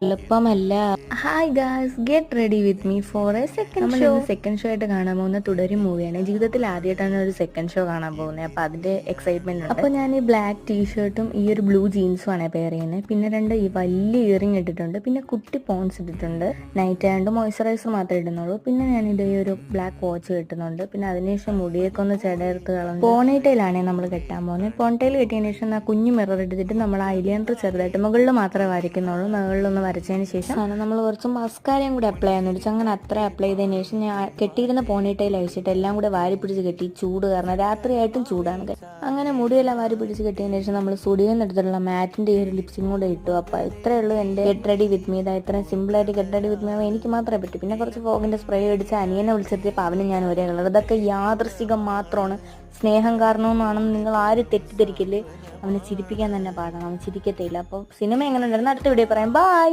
എളുപ്പമല്ല. Hi guys, get ready with me for A second show. Second show ആയിട്ട് കാണാൻ പോകുന്ന തുടരും മൂവിയാണ്. ജീവിതത്തിൽ ആദ്യമായിട്ടാണ് ഒരു സെക്കൻഡ് ഷോ കാണാൻ പോകുന്നത്. അപ്പോൾ അതിന്റെ എക്സൈറ്റ്മെന്റ് ഉണ്ട്. അപ്പോൾ ഞാൻ ഈ ബ്ലാക്ക് ടീഷർട്ടും ഈ ഒരു ബ്ലൂ ജീൻസും ആണ് പെയർ ചെയ്യുന്നത്. പിന്നെ രണ്ട് ഈ വലിയ ഇയറിംഗ് ഇട്ടിട്ടുണ്ട്. പിന്നെ കുട്ടി പോൺസ് ഇട്ടിട്ടുണ്ട്. നൈറ്റ് ആയതുകൊണ്ട് മോയ്സ്ചറൈസർ മാത്രമേ ഇടുന്നുള്ളൂ. പിന്നെ ഞാൻ ഇത് ഈ ഒരു ബ്ലാക്ക് വാച്ച് കിട്ടുന്നുണ്ട്. പിന്നെ അതിനുശേഷം മുടിയൊക്കെ ഒന്ന് ചെടയെടുത്ത് കളഞ്ഞു. പോണൈറ്റയിലാണെങ്കിൽ നമ്മൾ കെട്ടാൻ പോകുന്നത്. പോണൈറ്റയിൽ കെട്ടിയതിന് ശേഷം ആ കുഞ്ഞു മിറർ എടുത്തിട്ട് നമ്മൾ ഐലൈനർ ചെറുതായിട്ട് മുകളിൽ മാത്രമേ വരയ്ക്കുന്നുള്ളൂ. മുകളിലൊന്ന് വരച്ചതിന് ശേഷം നമ്മൾ കുറച്ച് മസ്കാരയും കൂടി അപ്ലൈ ചെയ്യാൻ വെച്ചാൽ അങ്ങനെ അത്ര അപ്ലൈ ചെയ്തതിന് ശേഷം ഞാൻ കെട്ടിയിരുന്ന പോണിട്ടയിൽ അഴിച്ചിട്ട് എല്ലാം കൂടെ വാരി പിടിച്ച് കെട്ടി. ചൂട് കാരണം രാത്രിയായിട്ടും ചൂടാണ്. അങ്ങനെ മുടിയെല്ലാം വാരി പിടിച്ച് കെട്ടിയതിന് ശേഷം നമ്മൾ സ്റ്റുഡിയോയിൽ നിന്ന് എടുത്തിട്ടുള്ള മാറ്റിന്റെ ഈ ഒരു ലിപ്സ്റ്റിക്കും കൂടെ ഇട്ടു. അപ്പോൾ ഇത്രയേ ഉള്ളൂ എൻ്റെ ഗെറ്റ് റെഡി വിത്ത് മീ. ഇതാ ഇത്രയും സിമ്പിളായിട്ട് ഗെറ്റ് റെഡി വിത്ത് മീ എനിക്ക് മാത്രമേ പറ്റൂ. പിന്നെ കുറച്ച് ഫോഗിന്റെ സ്പ്രേ അടിച്ച് അനിയനെ വിളിച്ചെത്തിയപ്പോൾ അവന് ഞാൻ ഒരേ കളർ. ഇതൊക്കെ യാദൃശ്ചികം മാത്രമാണ്, സ്നേഹം കാരണവുമാണെന്ന് നിങ്ങൾ ആരും തെറ്റിദ്ധരിക്കല്. അവനെ ചിരിപ്പിക്കാൻ തന്നെ പാടാണ്, അവൻ ചിരിക്കത്തില്ല. അപ്പോൾ സിനിമ എങ്ങനെ ഉണ്ടായിരുന്നു അടുത്ത വീഡിയോ പറയാം. ബൈ.